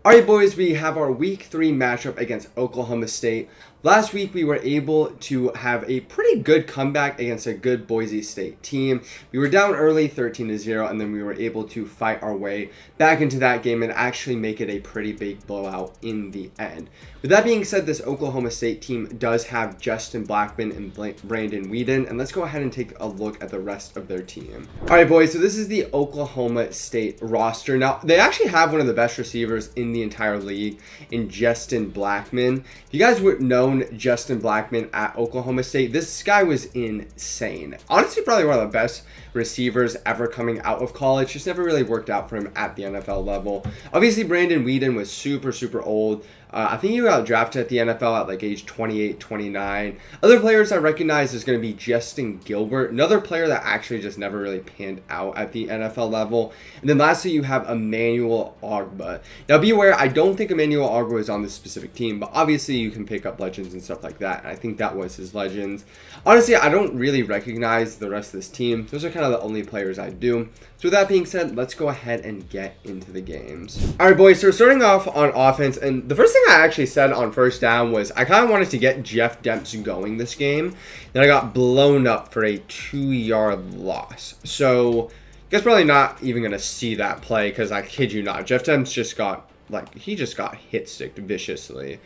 Alright boys, we have our week 3 matchup against Oklahoma State. Last week we were able to have a pretty good comeback against a good Boise State team. We were down early 13-0 and then we were able to fight our way back into that game and actually make it a pretty big blowout in the end. With that being said, this Oklahoma State team does have Justin Blackman and Brandon Whedon, and let's go ahead and take a look at the rest of their team. Alright boys, so this is the Oklahoma State roster. Now, they actually have one of the best receivers in the entire league in Justin Blackman. If you guys would known Justin Blackman at Oklahoma State, this guy was insane. Honestly, probably one of the best receivers ever coming out of college. Just never really worked out for him at the NFL level. Obviously, Brandon Whedon was super old. I think he got drafted at the NFL at like age 28, 29. Other players I recognize is going to be Justin Gilbert, another player that actually just never really panned out at the NFL level. And then lastly, you have Emmanuel Ogbah. Now be aware, I don't think Emmanuel Ogbah is on this specific team, but obviously you can pick up legends and stuff like that. And I think that was his legends. Honestly, I don't really recognize the rest of this team. Those are kind of the only players I do. So with that being said, let's go ahead and get into the games. All right, boys, so we're starting off on offense, and the first thing I actually said on first down was I kind of wanted to get Jeff Demps going this game. Then I got blown up for a 2-yard loss. So I guess probably not even going to see that play because I kid you not, Jeff Demps just got, he just got hit-sticked viciously.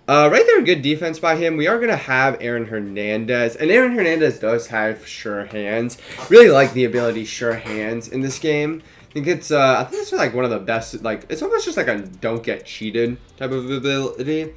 Right there, good defense by him. We are going to have Aaron Hernandez. And Aaron Hernandez does have sure hands. Really like the ability sure hands in this game. I think it's like one of the best, like, it's almost just like a don't get cheated type of ability.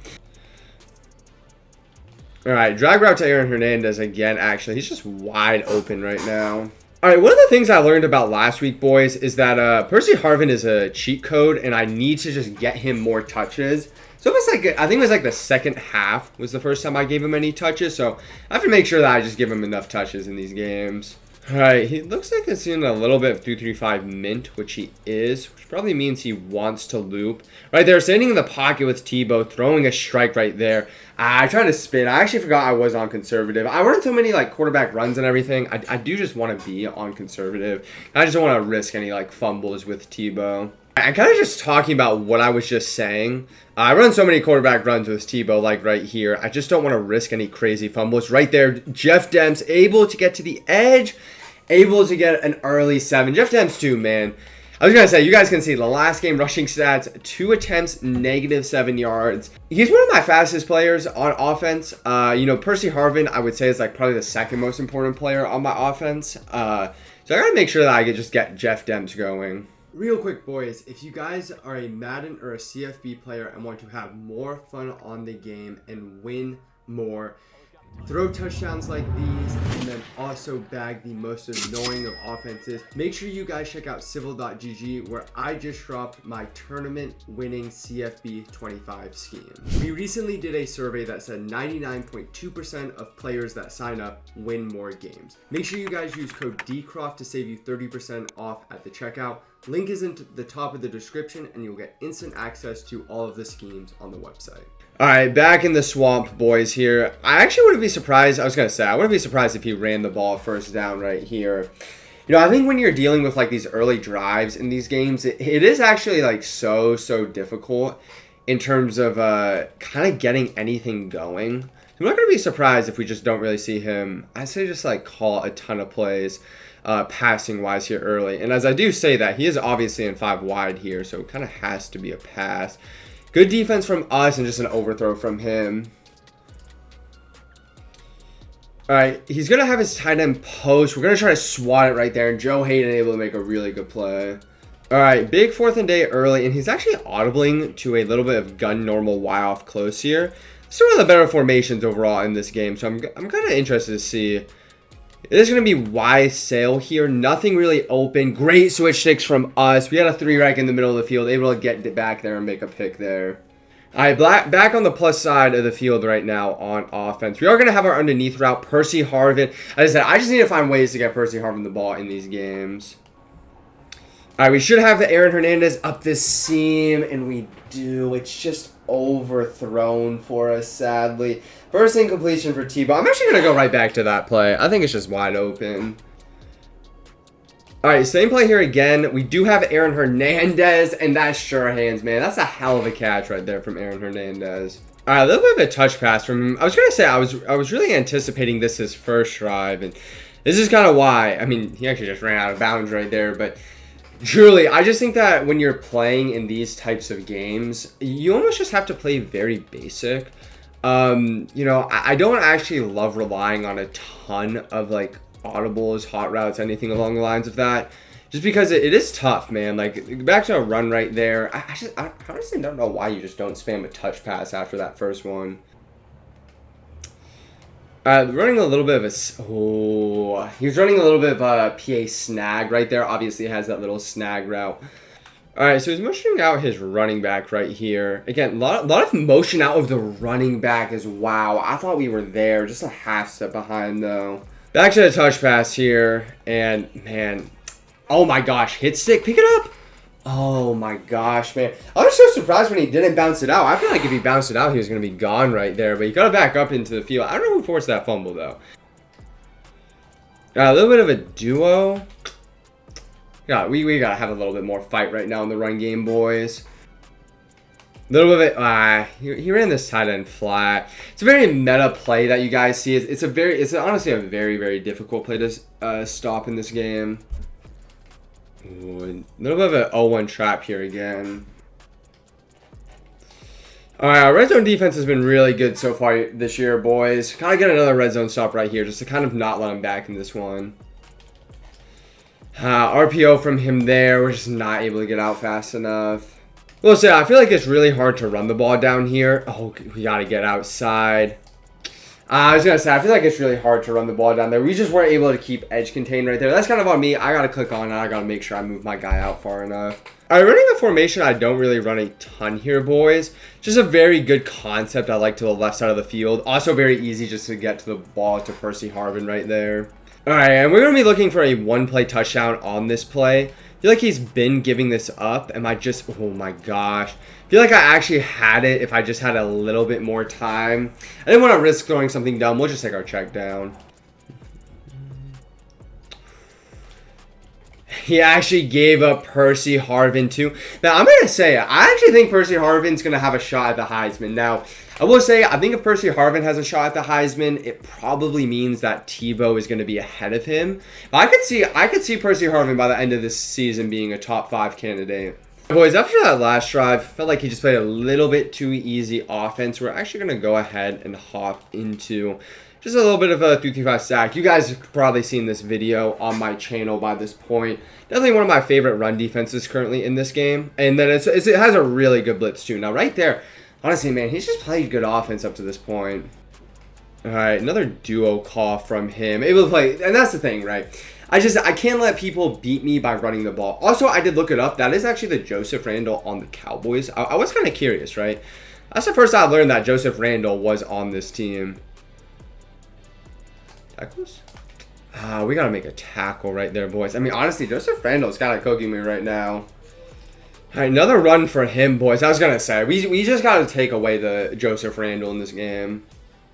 Alright, drag route to Aaron Hernandez again, actually. He's just wide open right now. Alright, one of the things I learned about last week, boys, is that Percy Harvin is a cheat code, and I need to just get him more touches. So it was like, I think it was like the second half was the first time I gave him any touches. So I have to make sure that I just give him enough touches in these games. All right, he looks like he's in a little bit of 2-3-5 mint, which he is, which probably means he wants to loop. Right there, standing in the pocket with Tebow, throwing a strike right there. I tried to spin. I actually forgot I was on conservative. I run so many like quarterback runs and everything. I do just want to be on conservative. I just don't want to risk any like fumbles with Tebow. I'm kind of just talking about what I was just saying. I run so many quarterback runs with Tebow, like right here. I just don't want to risk any crazy fumbles. Right there, Jeff Demps able to get to the edge, able to get an early 7. Jeff Demps too, man. I was going to say, you guys can see the last game rushing stats, 2 attempts, -7 yards. He's one of my fastest players on offense. You know, Percy Harvin, I would say, is like probably the second most important player on my offense. So I got to make sure that I could just get Jeff Demps going. Real quick, boys, if you guys are a Madden or a CFB player and want to have more fun on the game and win more, throw touchdowns like these, and then also bag the most annoying of offenses, make sure you guys check out civil.gg where I just dropped my tournament winning CFB25 scheme. We recently did a survey that said 99.2% of players that sign up win more games. Make sure you guys use code Dcroft to save you 30% off at the checkout. Link is in the top of the description and you'll get instant access to all of the schemes on the website. Alright, back in the swamp, boys, here. I actually wouldn't be surprised. I was going to say, I wouldn't be surprised if he ran the ball first down right here. You know, I think when you're dealing with, like, these early drives in these games, it is actually, like, so difficult in terms of kind of getting anything going. I'm not going to be surprised if we just don't really see him, I'd say just, like, call a ton of plays passing-wise here early. And as I do say that, he is obviously in 5 wide here, so it kind of has to be a pass. Good defense from us and just an overthrow from him. All right, he's going to have his tight end post. We're going to try to swat it right there. And Joe Hayden able to make a really good play. All right, big 4th and day early. And he's actually audibling to a little bit of gun normal Y off close here. This is one of the better formations overall in this game. So I'm kind of interested to see. It is going to be Y sail here. Nothing really open. Great switch sticks from us. We had a 3-rec in the middle of the field. Able to get back there and make a pick there. All right, back on the plus side of the field right now on offense. We are going to have our underneath route, Percy Harvin. As I said, I just need to find ways to get Percy Harvin the ball in these games. All right, we should have the Aaron Hernandez up this seam, and we do. It's just overthrown for us, sadly. First incompletion for Tebow. I'm actually going to go right back to that play. I think it's just wide open. All right, same play here again. We do have Aaron Hernandez, and that's sure hands, man. That's a hell of a catch right there from Aaron Hernandez. All right, a little bit of a touch pass from him. I was gonna say I was really anticipating this his first drive, and this is kind of why. I mean, he actually just ran out of bounds right there, but truly, I just think that when you're playing in these types of games, you almost just have to play very basic. You know, I don't actually love relying on a ton of like audibles, hot routes, anything along the lines of that, just because it is tough, man. Like, back to a run right there. I honestly don't know why you just don't spam a touch pass after that first one. Running a little bit of a, he was running a little bit of a PA snag right there. Obviously has that little snag route. All right, so he's motioning out his running back right here. Again, a lot of motion out of the running back as wow. I thought we were there, just a half step behind though. Back to the touch pass here, and man, oh my gosh, hit stick, pick it up. Oh my gosh, man. I was so surprised when he didn't bounce it out. I feel like if he bounced it out, he was going to be gone right there, but he got it back up into the field. I don't know who forced that fumble though. A little bit of a duo. Yeah, we got to have a little bit more fight right now in the run game, boys. A little bit of it, he ran this tight end flat. It's a very meta play that you guys see. It's honestly a very, very difficult play to stop in this game. Ooh, a little bit of an 0-1 trap here again. All right, our red zone defense has been really good so far this year, boys. Gotta get another red zone stop right here just to kind of not let him back in this one. RPO from him there. We're just not able to get out fast enough. We'll say, I feel like it's really hard to run the ball down here. Oh, we got to get outside. I was going to say, I feel like it's really hard to run the ball down there. We just weren't able to keep edge contained right there. That's kind of on me. I got to click on it. I got to make sure I move my guy out far enough. All right, running the formation, I don't really run a ton here, boys. Just a very good concept I like to the left side of the field. Also very easy just to get to the ball to Percy Harvin right there. All right, and we're going to be looking for a one-play touchdown on this play. I feel like he's been giving this up. Am I just, oh my gosh. I feel like I actually had it if I just had a little bit more time. I didn't want to risk throwing something dumb. We'll just take our check down. He actually gave up Percy Harvin too. Now, I'm going to say, I actually think Percy Harvin's going to have a shot at the Heisman. Now, I will say, I think if Percy Harvin has a shot at the Heisman, it probably means that Tebow is going to be ahead of him. But I could see Percy Harvin by the end of this season being a top 5 candidate. Boys, after that last drive, felt like he just played a little bit too easy offense. We're actually going to go ahead and hop into just a little bit of a 3-5 sack. You guys have probably seen this video on my channel by this point. Definitely one of my favorite run defenses currently in this game. And then it has a really good blitz too. Now right there, honestly, man, he's just played good offense up to this point. All right, another duo call from him. Able to play, and that's the thing, right? I can't let people beat me by running the ball. Also, I did look it up. That is actually the Joseph Randle on the Cowboys. I was kind of curious, right? That's the first time I learned that Joseph Randle was on this team. Tackles? We got to make a tackle right there, boys. I mean, honestly, Joseph Randle's kind of cooking me right now. All right, another run for him, boys. I was going to say, we just got to take away the Joseph Randle in this game.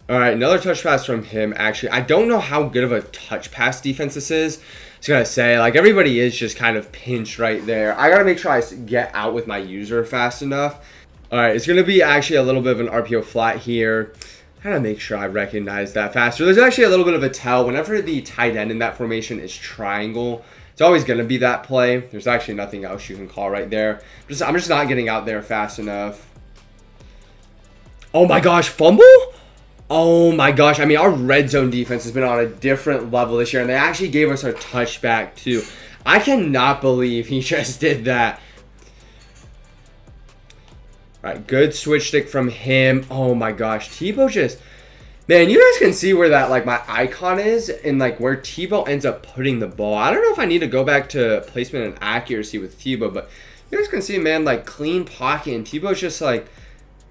All right, another touch pass from him, actually. I don't know how good of a touch pass defense this is. I was going to say, like, everybody is just kind of pinched right there. I got to make sure I get out with my user fast enough. All right, it's going to be actually a little bit of an RPO flat here. I got to make sure I recognize that faster. There's actually a little bit of a tell. Whenever the tight end in that formation is triangle, it's always going to be that play. There's actually nothing else you can call right there. I'm just not getting out there fast enough. Oh my gosh, fumble? Oh my gosh. I mean, our red zone defense has been on a different level this year, and they actually gave us our touchback too. I cannot believe he just did that. All right, good switch stick from him. Oh my gosh, Tebow just, man, you guys can see where that, like, my icon is and, like, where Tebow ends up putting the ball. I don't know if I need to go back to placement and accuracy with Tebow, but you guys can see, man, like, clean pocket, and Tebow's just, like,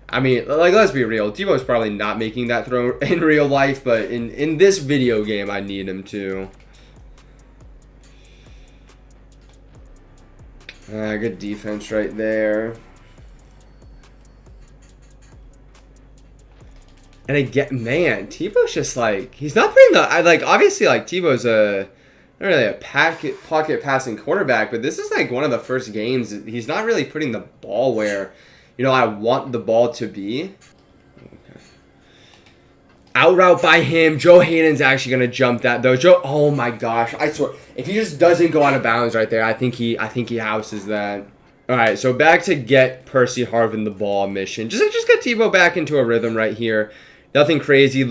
I mean, like, let's be real. Tebow's probably not making that throw in real life, but in this video game, I need him to. Good defense right there. And again, man, Tebow's just like, he's not putting the, like, obviously, like, Tebow's a not really a pocket passing quarterback, but this is like one of the first games he's not really putting the ball where, I want the ball to be. Out route by him. Joe Hayden's actually gonna jump that though. Oh my gosh! I swear, if he just doesn't go out of bounds right there, I think he houses that. All right, so back to get Percy Harvin the ball mission. Just get Tebow back into a rhythm right here. Nothing crazy.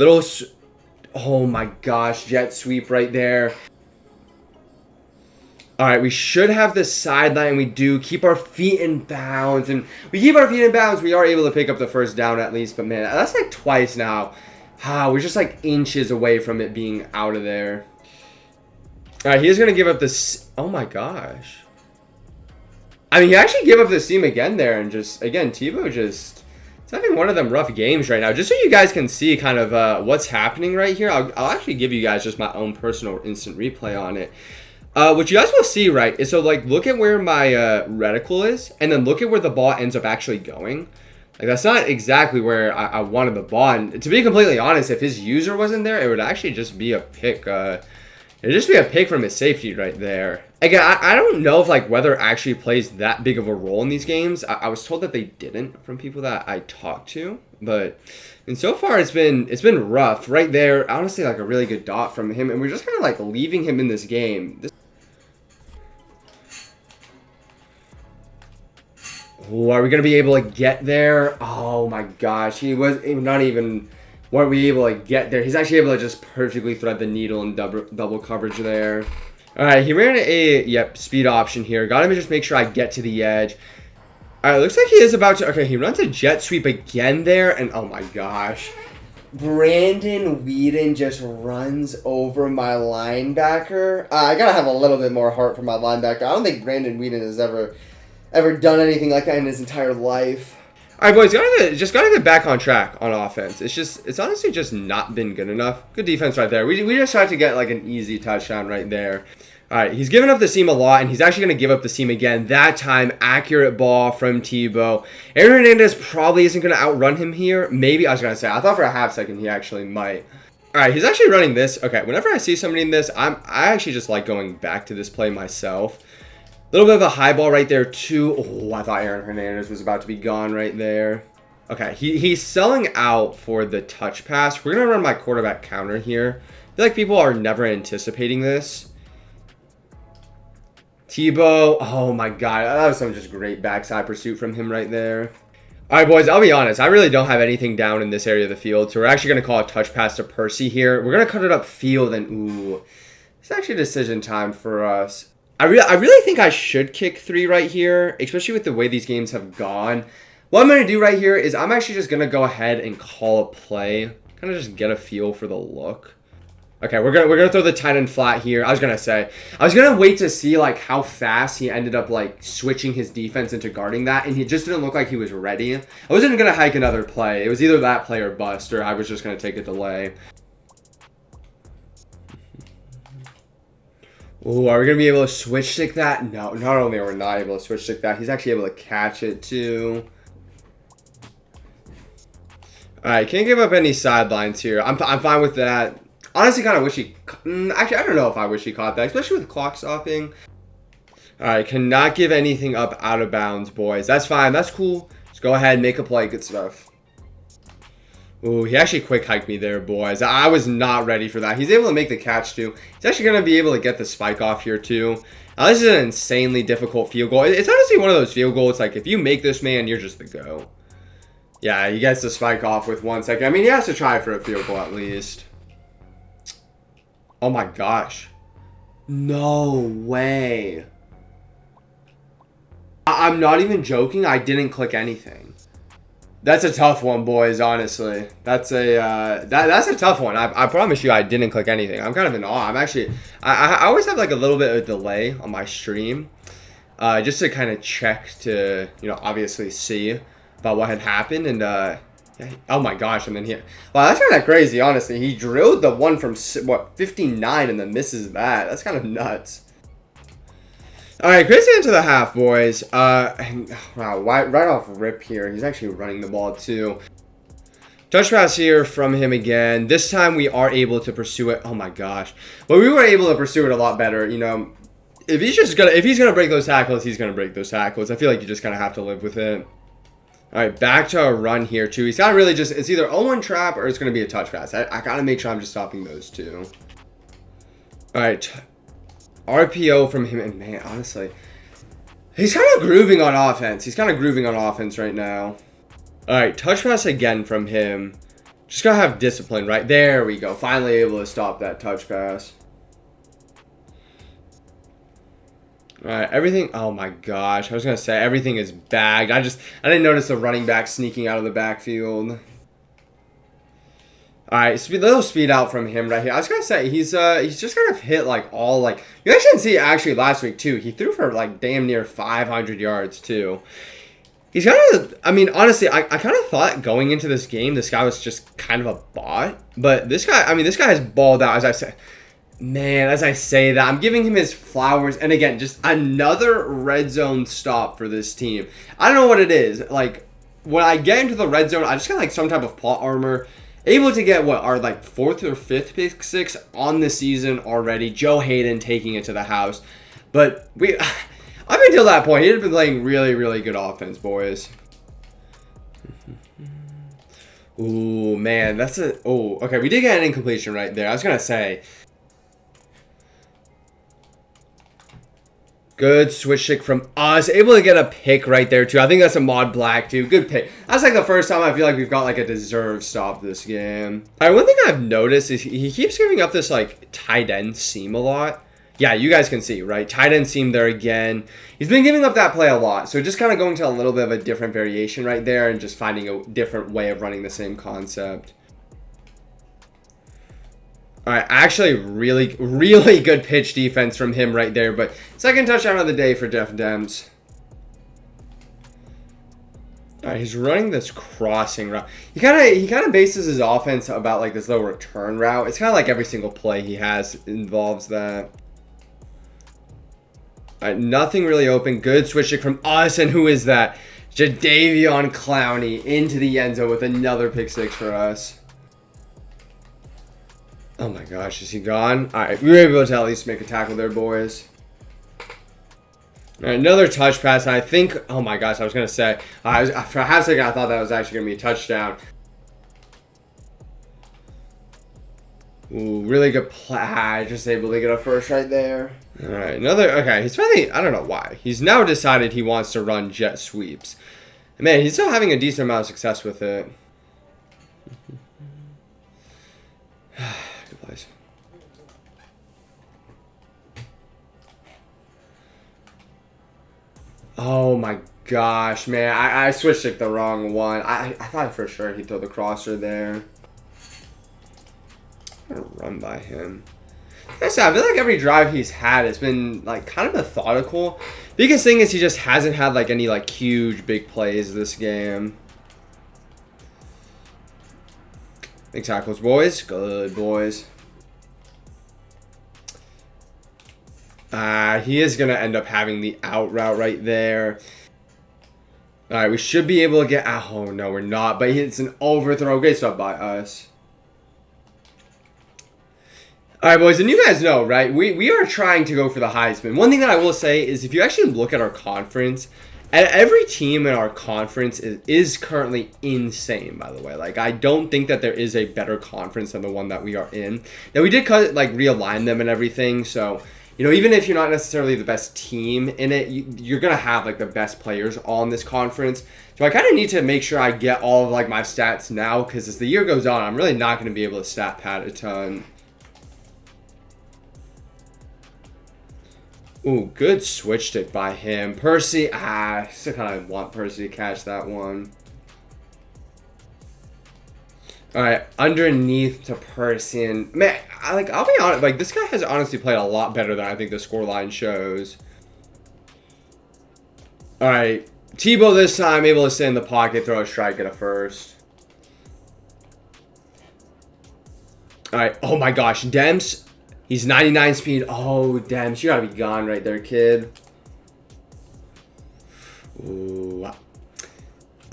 Oh my gosh, jet sweep right there. All right, we should have the sideline. We do keep our feet in bounds, and we keep our feet in bounds. We are able to pick up the first down at least, but man, that's like twice now. We're just like inches away from it being out of there. All right, he's gonna give up this. Oh my gosh. I mean, he actually gave up the seam again there, and again, Tebow it's having one of them rough games right now. Just so you guys can see kind of what's happening right here, I'll actually give you guys just my own personal instant replay on it. What you guys will see, right, is so like look at where my reticle is, and then look at where the ball ends up actually going. Like that's not exactly where I wanted the ball. And to be completely honest, if his user wasn't there, it would actually just be a pick. It'd just be a pick from his safety right there. Again, I don't know if like weather actually plays that big of a role in these games. I was told that they didn't from people that I talked to, and so far it's been rough right there. Honestly, like a really good dot from him, and we're just kind of like leaving him in this game. Ooh, are we going to be able to get there? Oh my gosh, weren't we able to get there? He's actually able to just perfectly thread the needle and double coverage there. All right, he ran speed option here. Got him to just make sure I get to the edge. All right, looks like he is about to, okay, he runs a jet sweep again there, and oh my gosh. Brandon Whedon just runs over my linebacker. I got to have a little bit more heart for my linebacker. I don't think Brandon Whedon has ever done anything like that in his entire life. All right, boys, gotta get back on track on offense. It's honestly just not been good enough. Good defense right there. We just tried to get like an easy touchdown right there. All right, he's giving up the seam a lot, and he's actually going to give up the seam again. That time, accurate ball from Tebow. Aaron Hernandez probably isn't going to outrun him here. Maybe, I was going to say, I thought for a half second he actually might. All right, he's actually running this. Okay, whenever I see somebody in this, I actually just like going back to this play myself. A little bit of a high ball right there, too. Oh, I thought Aaron Hernandez was about to be gone right there. Okay, he's selling out for the touch pass. We're going to run my quarterback counter here. I feel like people are never anticipating this. Tebow, oh my god, that was some just great backside pursuit from him right there. All right, boys, I'll be honest. I really don't have anything down in this area of the field, so we're actually going to call a touch pass to Percy here. We're going to cut it up field, and ooh, it's actually decision time for us. I really think I should kick 3 right here, especially with the way these games have gone. What I'm going to do right here is I'm actually just going to go ahead and call a play, kind of just get a feel for the look. Okay, we're gonna throw the tight end flat here. I was gonna wait to see like how fast he ended up like switching his defense into guarding that, and he just didn't look like he was ready. I wasn't gonna hike another play. It was either that play or bust, or I was just gonna take a delay. Oh, are we gonna be able to switch stick that? No, not only are we not able to switch stick that, he's actually able to catch it too. All right, can't give up any sidelines here. I'm fine with that. Honestly, kind of wish he... Actually, I don't know if I wish he caught that, especially with clock stopping. All right, cannot give anything up out of bounds, boys. That's fine. That's cool. Just go ahead, make a play. Good stuff. Ooh, he actually quick hiked me there, boys. I was not ready for that. He's able to make the catch, too. He's actually going to be able to get the spike off here, too. Now, this is an insanely difficult field goal. It's honestly one of those field goals. Like, if you make this, man, you're just the go. Yeah, he gets the spike off with 1 second. I mean, he has to try for a field goal at least. Oh my gosh. No way. I'm not even joking. I didn't click anything. That's a tough one, boys, honestly. That's a tough one. I promise you I didn't click anything. I'm kind of in awe. I always have like a little bit of delay on my stream. Just to kind of check to, obviously see about what had happened, and oh my gosh, and then wow, that's kind of crazy, honestly. He drilled the one from, 59 and then misses that. That's kind of nuts. All right, crazy into the half, boys. And, wow, right off rip here. He's actually running the ball, too. Touch pass here from him again. This time we are able to pursue it. Oh my gosh. But we were able to pursue it a lot better. You know, if he's gonna break those tackles, he's gonna break those tackles. I feel like you just kind of have to live with it. All right, back to a run here too. He's got to really just, it's either 0-1 trap or it's gonna be a touch pass. I gotta make sure I'm just stopping those two. All right, RPO from him, and man, honestly, he's kind of grooving on offense. He's kind of grooving on offense right now. All right, touch pass again from him. Just gotta have discipline, right? There we go. Finally able to stop that touch pass. All right, everything. Oh my gosh, I was gonna say everything is bagged. I didn't notice the running back sneaking out of the backfield. All right, little speed out from him right here. I was gonna say he's just kind of hit like all like you guys can see actually last week too. He threw for like damn near 500 yards too. He's kind of, I mean, honestly, I kind of thought going into this game this guy was just kind of a bot, but this guy, I mean, this guy has balled out as I said. Man, as I say that, I'm giving him his flowers. And again, just another red zone stop for this team. I don't know what it is. Like, when I get into the red zone, I just got like some type of plot armor. Able to get what are like 4th or 5th pick 6 on the season already. Joe Hayden taking it to the house. But up until that point, he had been playing really, really good offense, boys. Ooh, man, that's a... Oh, okay, we did get an incompletion right there. I was going to say... Good switch kick from us. Able to get a pick right there, too. I think that's a mod black, too. Good pick. That's like the first time I feel like we've got like a deserved stop this game. All right, one thing I've noticed is he keeps giving up this like tight end seam a lot. Yeah, you guys can see, right? Tight end seam there again. He's been giving up that play a lot. So just kind of going to a little bit of a different variation right there and just finding a different way of running the same concept. All right, actually really, really good pitch defense from him right there. But second touchdown of the day for Jeff Dems. All right, he's running this crossing route. He kind of bases his offense about like this little return route. It's kind of like every single play he has involves that. All right, nothing really open. Good switch kick from us, and who is that? Jadeveon Clowney into the end zone with another pick 6 for us. Oh my gosh, is he gone? All right, we were able to at least make a tackle there, boys. All right, another touch pass. I think, oh my gosh, I was going to say, for a half second, I thought that was actually going to be a touchdown. Ooh, really good play. Just able to get a first right there. All right, okay, he's finally, I don't know why. He's now decided he wants to run jet sweeps. Man, he's still having a decent amount of success with it. Good plays. Oh my gosh, man. I switched it the wrong one. I thought for sure he'd throw the crosser there. I'm gonna run by him. I feel like every drive he's had has been like kind of methodical. Biggest thing is he just hasn't had like any like huge big plays this game. Big tackles, boys. Good, boys. He is going to end up having the out route right there. All right, we should be able to get... Oh, no, we're not. But it's an overthrow. Great stuff by us. All right, boys, and you guys know, right? We are trying to go for the Heisman. One thing that I will say is if you actually look at our conference... And every team in our conference is currently insane, by the way. Like, I don't think that there is a better conference than the one that we are in. Now, we did realign them and everything. So, you know, even if you're not necessarily the best team in it, you're going to have, like, the best players on this conference. So I kind of need to make sure I get all of, like, my stats now. Because as the year goes on, I'm really not going to be able to stat pad a ton. Ooh, good switch stick by him. Percy, I still kind of want Percy to catch that one. All right, underneath to Percy. And man, I'll be honest, like this guy has honestly played a lot better than I think the scoreline shows. All right, Tebow this time able to stay in the pocket, throw a strike, get a first. All right, oh my gosh, Dems. He's 99 speed. Oh, damn. You gotta be gone right there, kid. Ooh.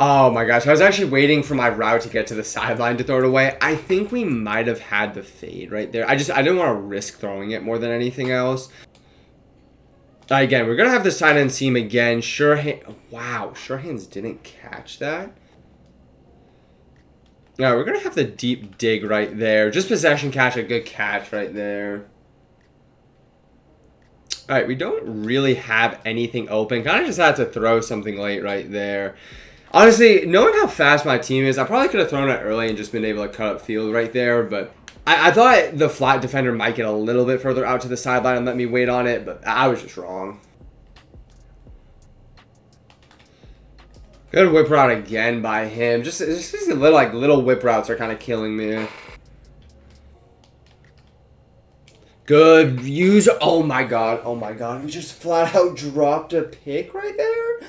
Oh my gosh, I was actually waiting for my route to get to the sideline to throw it away. I think we might have had the fade right there. I didn't want to risk throwing it more than anything else. Again, we're going to have the side end seam again. Wow, sure hands didn't catch that. No, we're going to have the deep dig right there. Just possession catch, a good catch right there. All right, we don't really have anything open. Kind of just had to throw something late right there. Honestly, knowing how fast my team is, I probably could have thrown it early and just been able to cut up field right there. But I thought the flat defender might get a little bit further out to the sideline and let me wait on it, but I was just wrong. Good whip route again by him. Just a little whip routes are kind of killing me. Good use. Oh my god. Oh my god. We just flat out dropped a pick right there.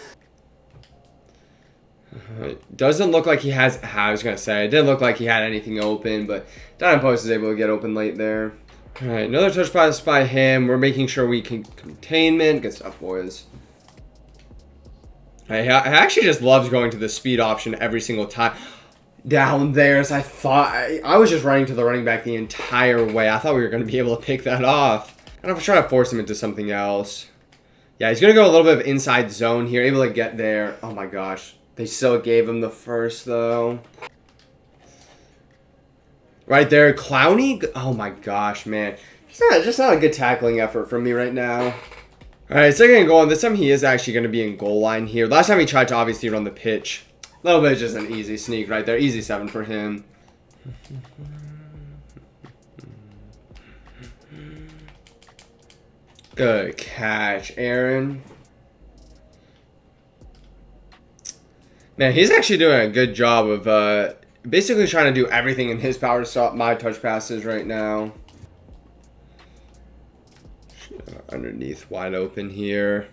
Doesn't look like he has. I was going to say, it didn't look like he had anything open, but Dynasty Post is able to get open late there. All right, another touch pass by him. We're making sure we can containment. Good stuff, boys. He actually just loves going to the speed option every single time. Down there, as I thought. I was just running to the running back the entire way. I thought we were going to be able to pick that off. I'm trying to force him into something else. Yeah, he's going to go a little bit of inside zone here. Able to get there. Oh my gosh. They still gave him the first, though. Right there. Clowney. Oh my gosh, man. Just not a good tackling effort from me right now. All right, second and goal. And this time he is actually going to be in goal line here. Last time he tried to obviously run the pitch. A little bit just an easy sneak right there. Easy 7 for him. Good catch, Aaron. Man, he's actually doing a good job of basically trying to do everything in his power to stop my touch passes right now. Underneath, wide open here.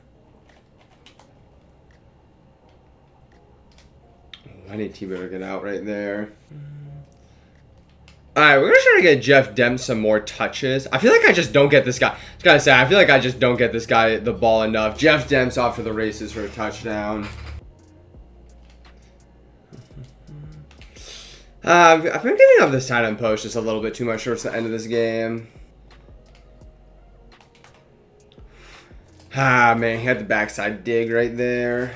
I need T-Bear to get out right there. Alright, we're going to try to get Jeff Demps some more touches. I feel like I just don't get this guy. I was going to say, I feel like I just don't get this guy the ball enough. Jeff Demps off to the races for a touchdown. I've been giving up the side end post just a little bit too much towards the end of this game. Ah, man, he had the backside dig right there.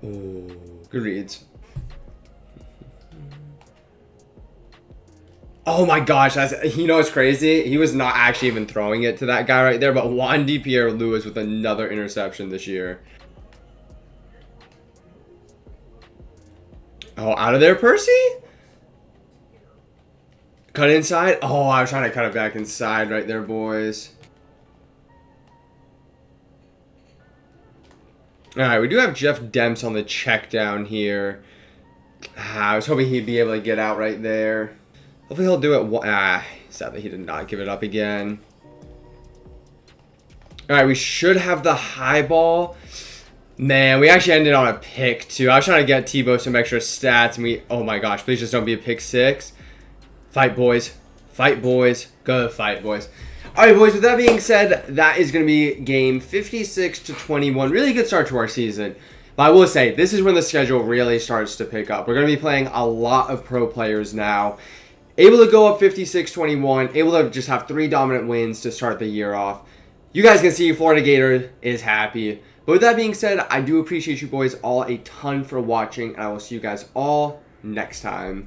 Ooh, good reads. Oh my gosh, you know what's crazy? He was not actually even throwing it to that guy right there, but Wandy Pierre-Louis with another interception this year. Oh, out of there, Percy? Cut inside? Oh, I was trying to cut it back inside right there, boys. Alright, we do have Jeff Demps on the check down here. I was hoping he'd be able to get out right there. Hopefully he'll do it. Sadly he did not give it up again. Alright, we should have the high ball. Man, we actually ended on a pick, too. I was trying to get Tebow some extra stats, and we... Oh, my gosh. Please just don't be a pick 6. Fight, boys. Fight, boys. Go fight, boys. All right, boys. With that being said, that is going to be game 56-21. Really good start to our season. But I will say, this is when the schedule really starts to pick up. We're going to be playing a lot of pro players now. Able to go up 56-21. Able to just have 3 dominant wins to start the year off. You guys can see Florida Gator is happy. But with that being said, I do appreciate you boys all a ton for watching, and I will see you guys all next time.